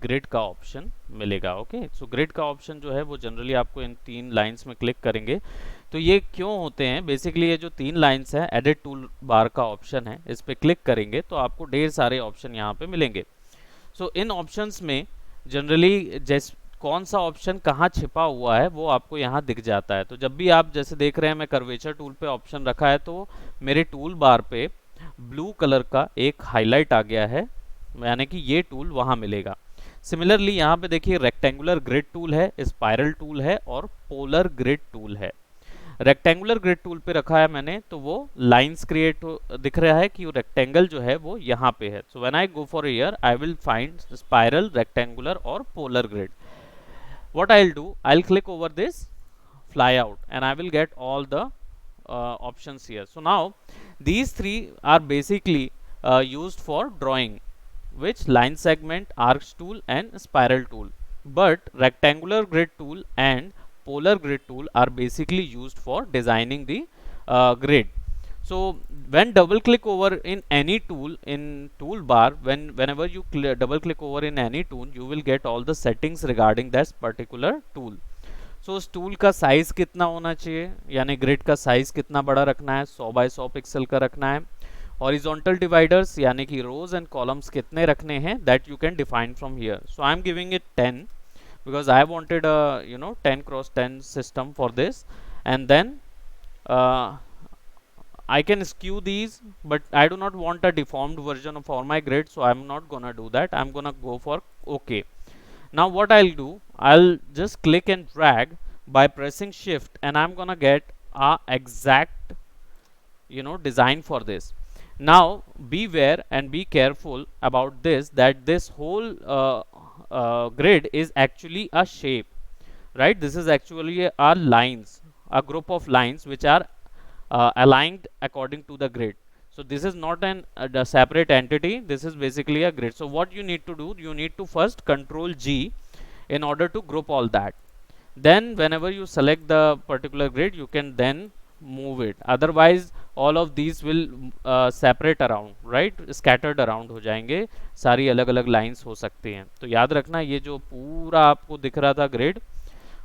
Grid का option मिलेगा। Okay, सो grid का ऑप्शन जो है वो जनरली आपको इन 3 लाइंस में क्लिक करेंगे तो ये क्यों होते हैं, बेसिकली ये जो 3 लाइंस है एडिट टूल बार का ऑप्शन है, इस पे क्लिक करेंगे तो आपको ढेर सारे ऑप्शन यहाँ पे मिलेंगे। सो इन ऑप्शंस में जनरली जैस कौन सा ऑप्शन कहाँ छिपा हुआ है वो आपको यहाँ दिख जाता है। तो जब भी आप जैसे देख रहे हैं मैं कर्वेचर टूल पे ऑप्शन रखा है तो मेरे टूल बार पे ब्लू कलर का एक हाईलाइट आ गया है, यानी कि ये टूल वहाँ मिलेगा। सिमिलरली यहाँ पे देखिए रेक्टेंगुलर ग्रिड टूल है, स्पाइरल टूल है और पोलर ग्रिड टूल है। रेक्टेंगुलर ग्रिड टूल पे रखा है मैंने तो वो लाइंस क्रिएट दिख रहा है कि रेक्टेंगल जो है वो यहाँ पे है। So when I go for ear I will find spiral, rectangular और polar grid. what I'll do, I'll click over this fly out and I will get all the options here. So now these three are basically used for drawing, which line segment, arcs tool and spiral tool, but rectangular grid tool and polar grid tool are basically used for designing the grid. So when double click over in any tool in toolbar, whenever you double click over in any tool, you will get all the settings regarding that particular tool. सो उस tool का size कितना होना चाहिए, यानी grid का size कितना बड़ा रखना है, 100 बाय 100 पिक्सल का रखना है। हॉरिजॉन्टल डिवाइडर्स यानी कि रोज एंड कॉलम्स कितने रखने हैं, that you can define from here. So I am giving it 10 because I wanted a 10 cross 10 system for this, and then uh, I can skew these, but I do not want a deformed version of for my grid, so I'm not gonna do that. I'm gonna go for OK. Now what I'll do, I'll just click and drag by pressing shift and I'm gonna get a exact design for this. Now beware and be careful about this, that this whole grid is actually a shape, right? This is actually a lines, a group of lines which are aligned according to the grid. So this is not a separate entity, this is basically a grid. So what you need to do, you need to first control G in order to group all that. Then whenever you select the particular grid, you can then move it, otherwise all of these will separate around, right? Scattered around हो जाएंगे, सारी अलग अलग lines हो सकती हैं। तो याद रखना ये जो पूरा आपको दिख रहा था ग्रिड,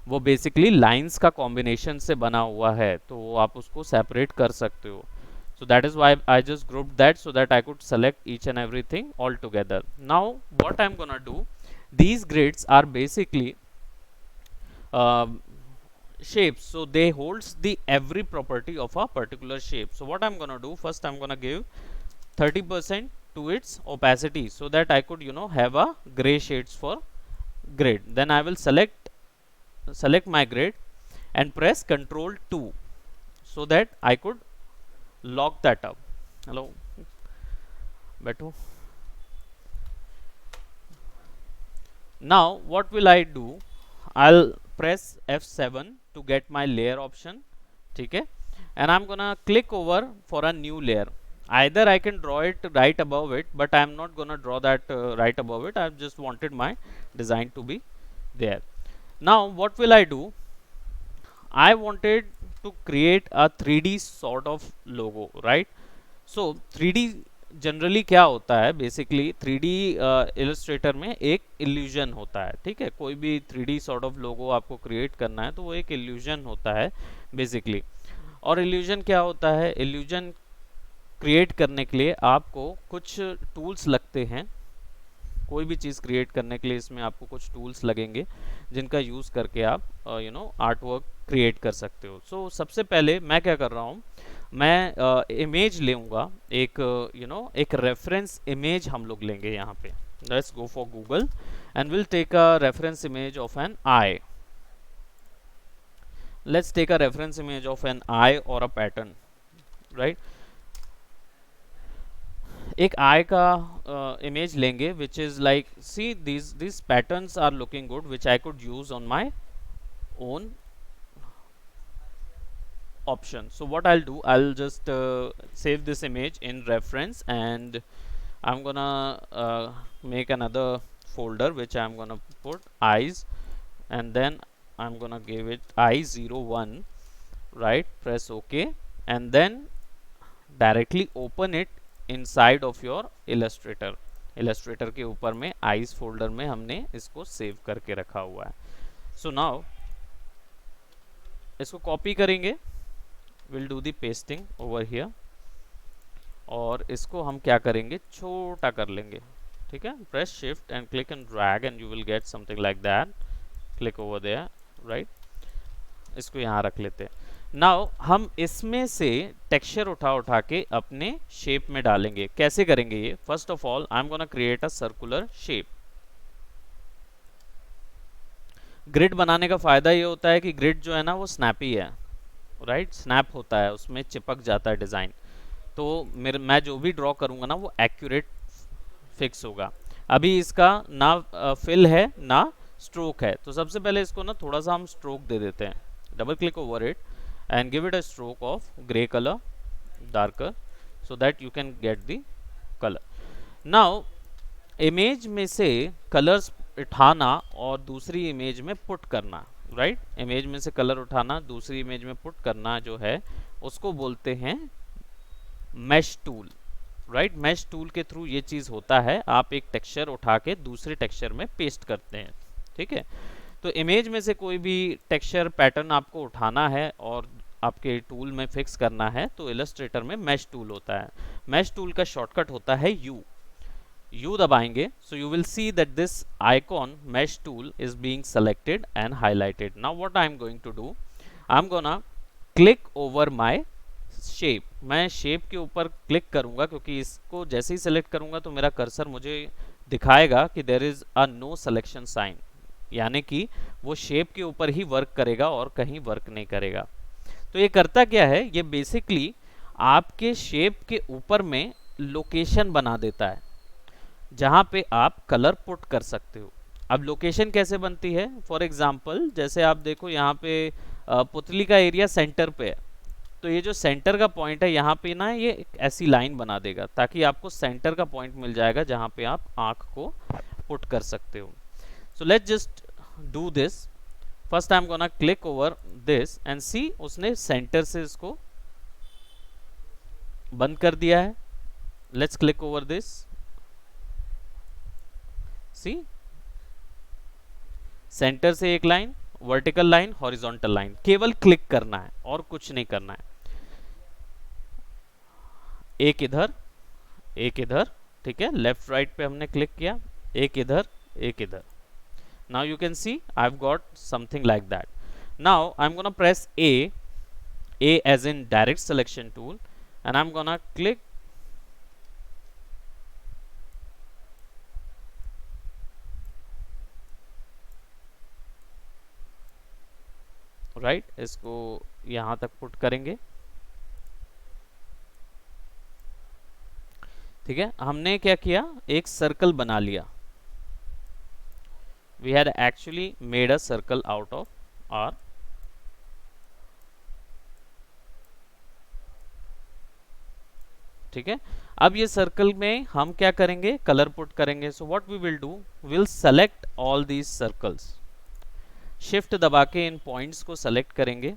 वो बेसिकली लाइंस का कॉम्बिनेशन से बना हुआ है, तो आप उसको सेपरेट कर सकते हो। So that is why I just grouped that so that I could select each and everything all together. Now what I'm gonna do, these grids are basically um, shapes, so they holds the every property of a particular shape. So what I'm gonna do, first I'm gonna give 30% to its opacity so that I could have a gray shades for grid. Then I will select my grid and press Ctrl 2 so that I could lock that up. Hello, बैठो. Now what will I do, I'll press F7 to get my layer option, ठीक है, and I'm gonna click over for a new layer. Either I can draw it right above it, but I'm not gonna draw that right above it. I've just wanted my design to be there. Now what will I do, I wanted to create a 3D sort of logo, right? So 3D generally क्या होता है, basically 3D Illustrator में एक illusion होता है, ठीक है। कोई भी 3D सॉर्ट ऑफ लोगो आपको क्रिएट करना है तो वो एक इल्यूजन होता है बेसिकली। और इल्यूजन क्या होता है, इल्यूजन क्रिएट करने के लिए आपको कुछ टूल्स लगते हैं। कोई भी चीज़ क्रिएट करने के लिए इसमें आपको कुछ टूल्स लगेंगे जिनका यूज़ करके आप आर्ट वर्क क्रिएट कर सकते हो। सो सबसे पहले मैं क्या कर रहा हूँ, मैं इमेज लूँगा, एक एक रेफरेंस इमेज हम लोग लेंगे यहाँ पे। Let's go for Google and will take a reference image of an eye. Let's take a reference image of an eye और अ पैटर्न, राइट। एक आई का इमेज लेंगे which is like, see these patterns are looking good which I could use on my own option. So what I'll do, I'll just save this image in reference and I'm gonna make another folder which I'm gonna put eyes, and then I'm gonna give it I01, right? Press OK and then directly open it inside of your Illustrator, Illustrator के ऊपर में ice folder में हमने इसको save करके रखा हुआ है। सो नाउ इसको कॉपी करेंगे, will do the pasting over here, और इसको हम क्या करेंगे, छोटा कर लेंगे। ठीक है, press shift and click and drag and you will get something like that. Click over there, right. इसको यहाँ रख लेते हैं। नाउ हम इसमें से टेक्सचर उठा उठा के अपने शेप में डालेंगे। कैसे करेंगे ये? First of all I am gonna create a circular shape. Grid बनाने का फायदा ये होता है कि ग्रिड जो है ना वो स्नैपी है, राइट, स्नैप होता है, उसमें चिपक जाता है डिज़ाइन। तो मैं जो भी ड्रॉ करूँगा ना वो एक्यूरेट फिक्स होगा। अभी इसका ना फिल है ना स्ट्रोक है, तो सबसे पहले इसको ना थोड़ा सा हम स्ट्रोक दे देते हैं। Double click over it and give it a stroke of gray color, darker, so that you can get the color. Now image में से कलर्स उठाना और दूसरी इमेज में पुट करना, राइट, इमेज में से कलर उठाना दूसरी इमेज में पुट करना जो है उसको बोलते हैं mash tool, right. Mash tool के थ्रू ये चीज़ होता है, आप एक टेक्सचर उठा के दूसरे टेक्सचर में पेस्ट करते हैं। ठीक है, तो इमेज में से कोई भी टेक्सचर पैटर्न आपको उठाना है और आपके टूल में फिक्स करना है तो इलस्ट्रेटर में मैश टूल होता है। मैश टूल का शॉर्टकट होता है यू दबाएंगे, so you will see that this icon mesh tool is being selected and highlighted. Now what I am going to do, I am gonna click over my shape. मैं shape के ऊपर click करूंगा क्योंकि इसको जैसे ही select करूंगा तो मेरा कर्सर मुझे दिखाएगा कि there is a no selection sign, यानी कि वो शेप के ऊपर ही वर्क करेगा और कहीं वर्क नहीं करेगा। तो ये करता क्या है, ये बेसिकली आपके शेप के ऊपर में लोकेशन बना देता है जहां पे आप कलर पुट कर सकते हो। अब लोकेशन कैसे बनती है, फॉर एग्जांपल जैसे आप देखो यहाँ पे पुतली का एरिया सेंटर पे है, तो ये जो सेंटर का पॉइंट है यहाँ पे ना ये एक ऐसी लाइन बना देगा ताकि आपको सेंटर का पॉइंट मिल जाएगा जहां पे आप आंख को पुट कर सकते हो। So let's just do this. First I am gonna click over this and see, उसने सेंटर से इसको बंद कर दिया है। Let's click over this, see, centre से एक line, vertical line, horizontal line, केवल क्लिक करना है और कुछ नहीं करना है। एक इधर एक इधर, ठीक है, लेफ्ट राइट पे हमने क्लिक किया, एक इधर एक इधर। Now you can see I've got something like that. Now I'm gonna press A as in direct selection tool, and I'm gonna click right, इसको यहाँ तक पुट करेंगे। ठीक है, हमने क्या किया, एक सर्कल बना लिया। We had actually made a circle out of R। ठीक है, अब ये सर्कल में हम क्या करेंगे, कलर पुट करेंगे। So what we will do, will select all these circles, shift दबा के इन पॉइंट्स को सेलेक्ट करेंगे।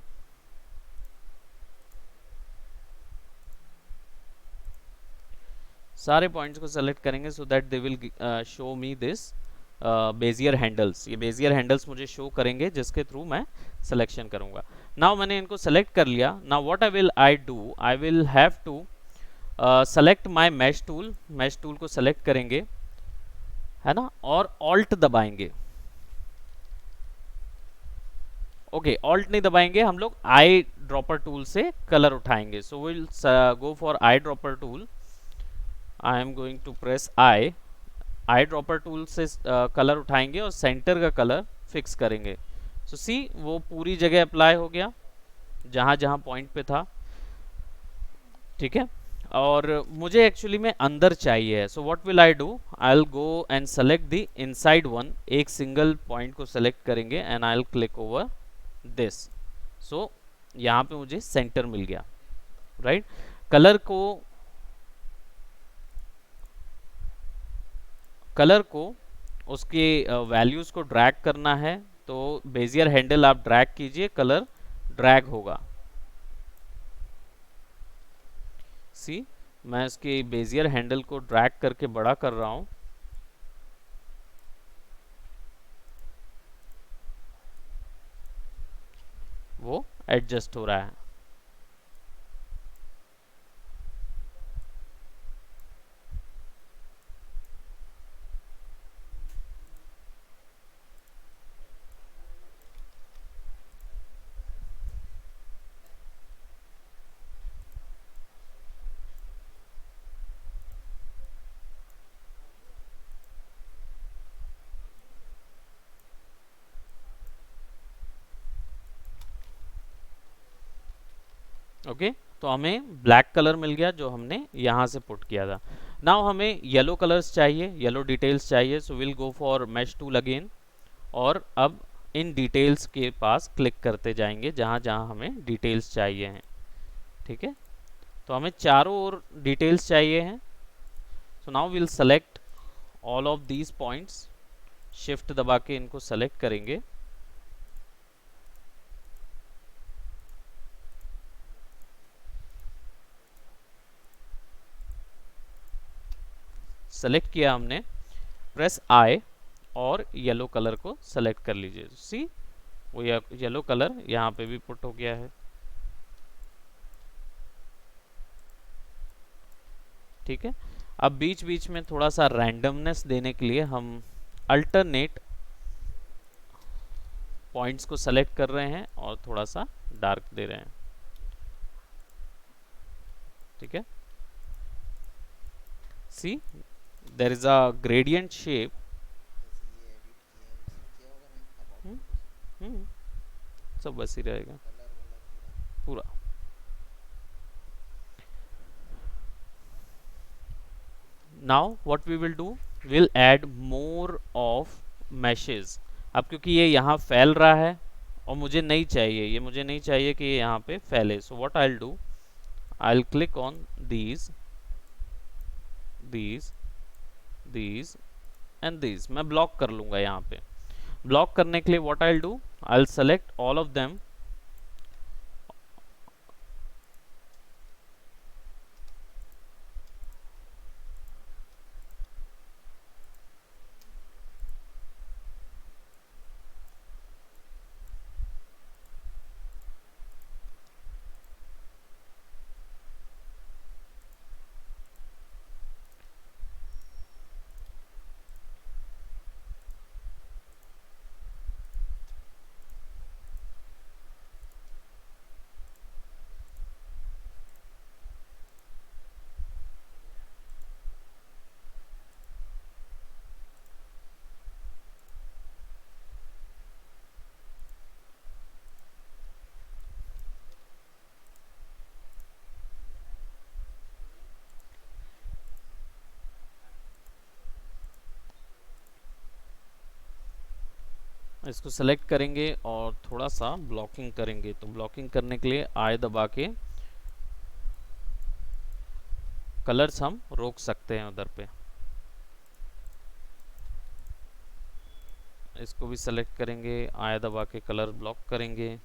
सारे पॉइंट्स को सेलेक्ट करेंगे so that they will show me this Bezier handles. ये बेजियर हैंडल्स मुझे शो करेंगे जिसके थ्रू मैं सिलेक्शन करूंगा। नाउ मैंने इनको सेलेक्ट कर लिया। Now what I do, I will have to select my mesh tool. Mesh tool को सेलेक्ट करेंगे, है ना, और ऑल्ट दबाएंगे। ओके, ऑल्ट नहीं दबाएंगे, हम लोग आई ड्रॉपर टूल से कलर उठाएंगे। So will go for eye dropper tool. I am going to press eye dropper tool से कलर उठाएंगे और सेंटर का कलर फिक्स करेंगे। सो सी, वो पूरी जगह अप्लाई हो गया जहां जहां पॉइंट पे था। ठीक है, और मुझे एक्चुअली में अंदर चाहिए है। So what will I do, I will go and select the inside one. एक सिंगल पॉइंट को सेलेक्ट करेंगे and I will click over this. So यहाँ पे मुझे सेंटर मिल गया, राइट। कलर को उसके वैल्यूज को ड्रैग करना है तो बेजियर हैंडल आप ड्रैग कीजिए, कलर ड्रैग होगा। सी, मैं इसके बेजियर हैंडल को ड्रैग करके बड़ा कर रहा हूं एडजस्ट हो रहा है। ओके, तो हमें ब्लैक कलर मिल गया जो हमने यहाँ से पुट किया था। नाउ हमें येलो कलर्स चाहिए, येलो डिटेल्स चाहिए, सो will go for mash tool again, और अब इन डिटेल्स के पास क्लिक करते जाएंगे जहाँ जहाँ हमें डिटेल्स चाहिए हैं। ठीक है, तो हमें चारों ओर डिटेल्स चाहिए हैं। So now will select all of these points, shift दबा के इनको सेलेक्ट करेंगे। सेलेक्ट किया हमने, प्रेस आई और येलो कलर को सेलेक्ट कर लीजिए। सी, वो येलो कलर यहाँ पे भी पुट हो गया है। ठीक है, अब बीच बीच में थोड़ा सा रैंडमनेस देने के लिए हम अल्टरनेट पॉइंट्स को सेलेक्ट कर रहे हैं और थोड़ा सा डार्क दे रहे हैं। ठीक है, see there is a gradient shape. सब बस ही रहेगा पूरा। Now what we will do, will add more of meshes. अब क्योंकि ये यहाँ फैल रहा है और मुझे नहीं चाहिए, ये मुझे नहीं चाहिए कि ये यहाँ पे फैले, so what I will do, I will click on these these and these, मैं ब्लॉक कर लूंगा। यहाँ पे ब्लॉक करने के लिए what I will do, I will select all of them, इसको सेलेक्ट करेंगे और थोड़ा सा ब्लॉकिंग करेंगे। तो ब्लॉकिंग करने के लिए आई दबा के कलर्स हम रोक सकते हैं उधर पे। इसको भी सेलेक्ट करेंगे, आई दबा के कलर ब्लॉक करेंगे।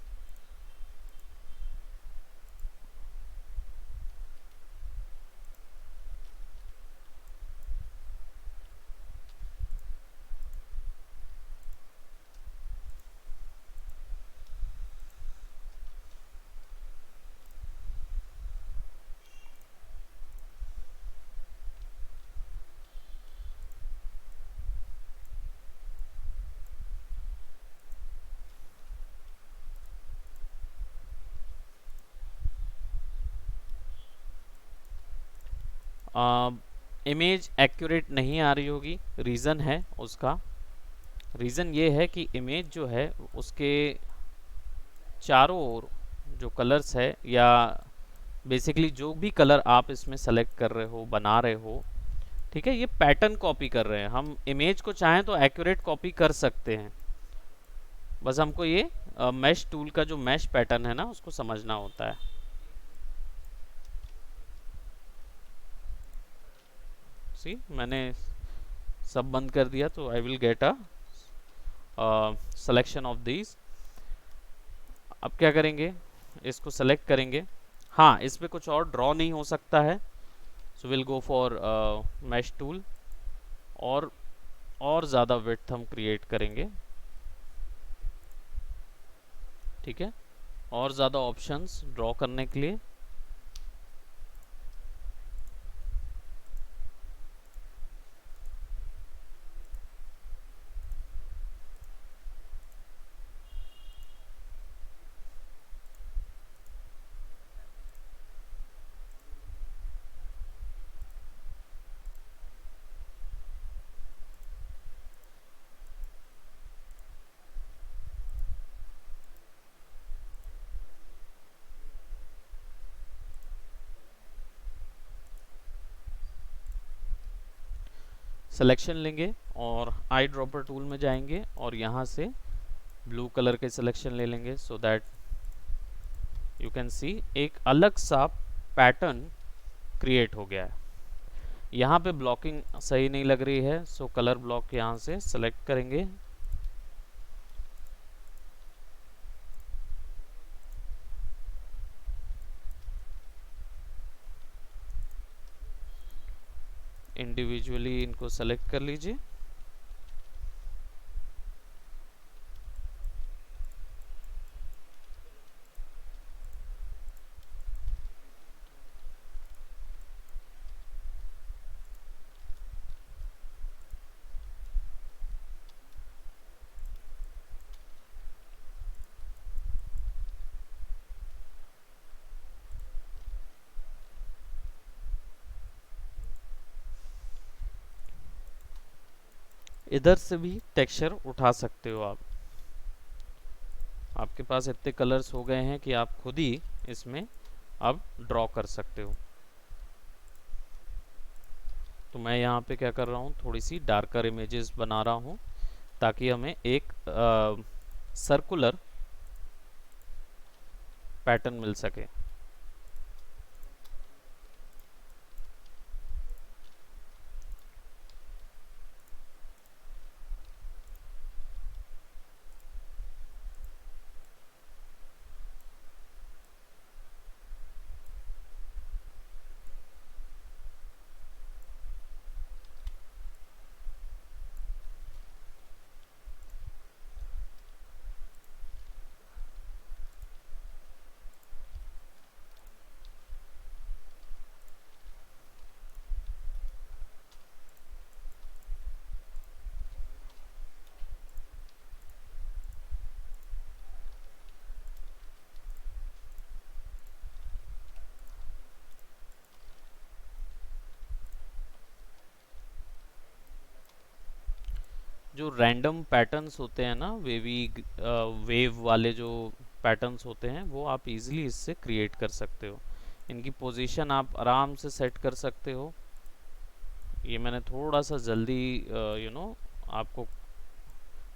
इमेज एक्यूरेट नहीं आ रही होगी, रीज़न है उसका, रीज़न ये है कि इमेज जो है उसके चारों ओर जो कलर्स है, या बेसिकली जो भी कलर आप इसमें सेलेक्ट कर रहे हो, बना रहे हो, ठीक है, ये पैटर्न कॉपी कर रहे हैं। हम इमेज को चाहें तो एक्यूरेट कॉपी कर सकते हैं, बस हमको ये मैश टूल का जो मैश पैटर्न है ना उसको समझना होता है। सी, मैंने सब बंद कर दिया तो I will get a selection of these. अब क्या करेंगे, इसको सेलेक्ट करेंगे। हाँ, इस पे कुछ और ड्रॉ नहीं हो सकता है, so will go for mash tool और ज़्यादा विड्थ हम क्रिएट करेंगे। ठीक है, और ज़्यादा ऑप्शंस ड्रॉ करने के लिए। सिलेक्शन लेंगे और आई ड्रॉपर टूल में जाएंगे और यहाँ से ब्लू कलर के सिलेक्शन ले लेंगे, so that you can see एक अलग सा पैटर्न क्रिएट हो गया है। यहाँ पे ब्लॉकिंग सही नहीं लग रही है, सो कलर ब्लॉक यहाँ से सेलेक्ट करेंगे। इंडिविजुअली इनको सेलेक्ट कर लीजिए। इधर से भी टेक्सचर उठा सकते हो आप। आपके पास इतने कलर्स हो गए हैं कि आप खुद ही इसमें अब ड्रॉ कर सकते हो। तो मैं यहाँ पे क्या कर रहा हूँ, थोड़ी सी डार्कर इमेजेस बना रहा हूँ ताकि हमें एक सर्कुलर पैटर्न मिल सके। जो रैंडम पैटर्न्स होते हैं ना, वेव वाले जो पैटर्न्स होते हैं, वो आप इजीली इससे क्रिएट कर सकते हो। इनकी पोजीशन आप आराम से सेट कर सकते हो। ये मैंने थोड़ा सा जल्दी आपको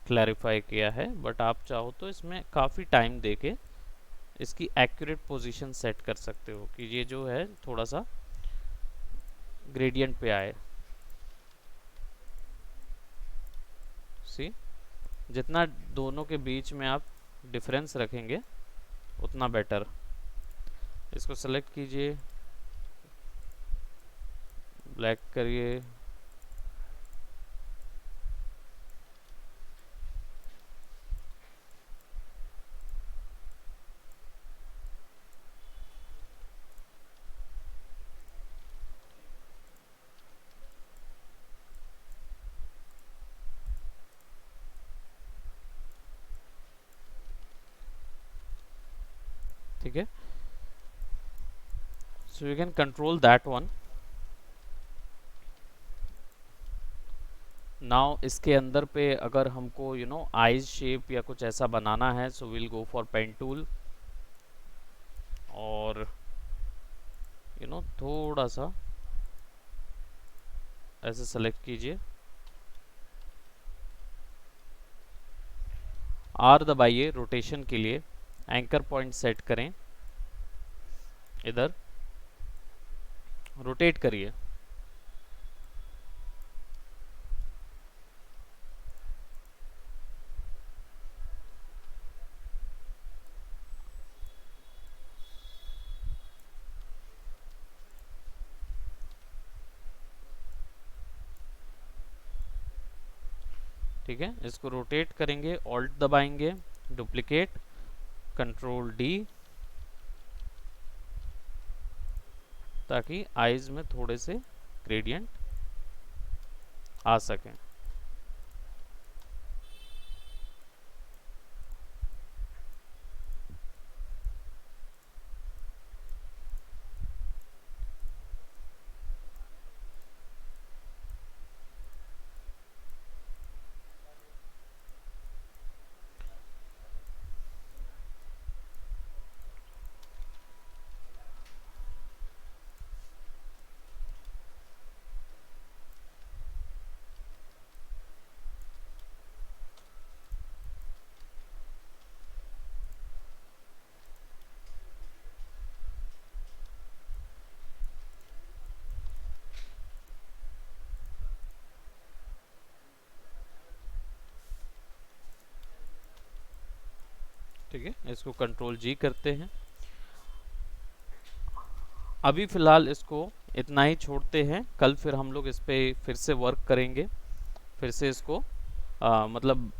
क्लैरिफाई किया है, बट आप चाहो तो इसमें काफ़ी टाइम देके इसकी एक्यूरेट पोजीशन सेट कर सकते हो कि ये जो है थोड़ा सा ग्रेडियंट पे आए। सी, जितना दोनों के बीच में आप डिफरेंस रखेंगे उतना बेटर। इसको सेलेक्ट कीजिए, ब्लैक करिए, ठीक है। So you can control that one. Now इसके अंदर पे अगर हमको आईज शेप या कुछ ऐसा बनाना है, so will go for pen tool और थोड़ा सा ऐसे सेलेक्ट कीजिए, आर दबाइए रोटेशन के लिए, एंकर पॉइंट सेट करें, इधर रोटेट करिए। ठीक है, इसको रोटेट करेंगे, ऑल्ट दबाएंगे, डुप्लीकेट, कंट्रोल डी, ताकि आइज में थोड़े से ग्रेडियंट आ सकें। ठीक है, इसको कंट्रोल जी करते हैं। अभी फिलहाल इसको इतना ही छोड़ते हैं, कल फिर हम लोग इस पे फिर से वर्क करेंगे, फिर से इसको मतलब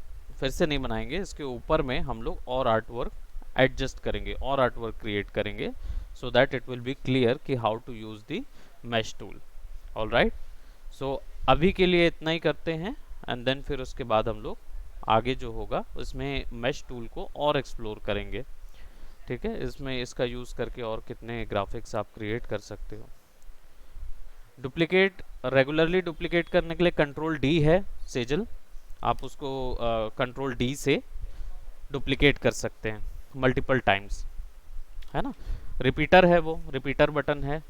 फिर से नहीं बनाएंगे, इसके ऊपर में हम लोग और आर्ट वर्क एडजस्ट करेंगे और आर्ट वर्क क्रिएट करेंगे, so that it will be clear कि how to use the mesh tool. All right, so अभी के लिए इतना ही करते हैं, एंड देन फिर उसके बाद हम लोग आगे जो होगा उसमें मैश टूल को और एक्सप्लोर करेंगे। ठीक है, इसमें इसका यूज़ करके और कितने ग्राफिक्स आप क्रिएट कर सकते हो। डुप्लीकेट, रेगुलरली डुप्लीकेट करने के लिए कंट्रोल डी है सेजल, आप उसको कंट्रोल डी से डुप्लीकेट कर सकते हैं मल्टीपल टाइम्स, है ना। रिपीटर है, वो रिपीटर बटन है,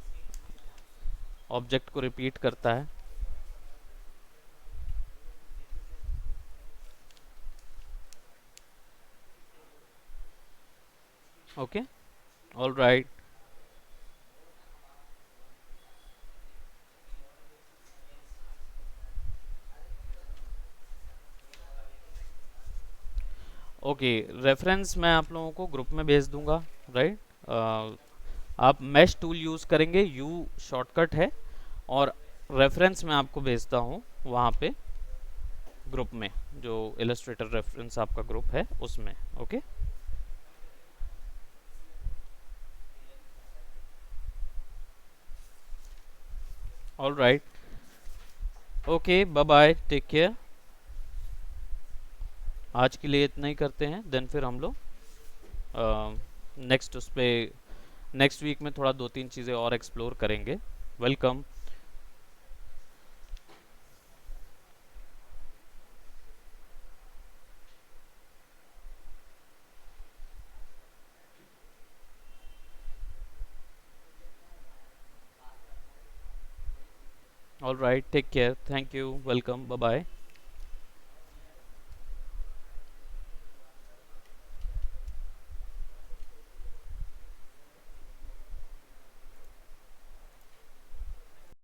ऑब्जेक्ट को रिपीट करता है। Okay, all right. Okay, reference मैं आप लोगों को ग्रुप में भेज दूंगा, राइट। आप मैश टूल यूज़ करेंगे, यू शॉर्टकट है, और रेफरेंस मैं आपको भेजता हूँ वहाँ पे ग्रुप में, जो इलस्ट्रेटर रेफरेंस आपका ग्रुप है उसमें। Okay, all right, okay, bye bye, take care. आज के लिए इतना ही करते हैं, देन फिर हम लोग नेक्स्ट उस पे नेक्स्ट वीक में थोड़ा 2-3 चीज़ें और एक्सप्लोर करेंगे। Welcome. All right, take care, thank you, welcome, bye bye.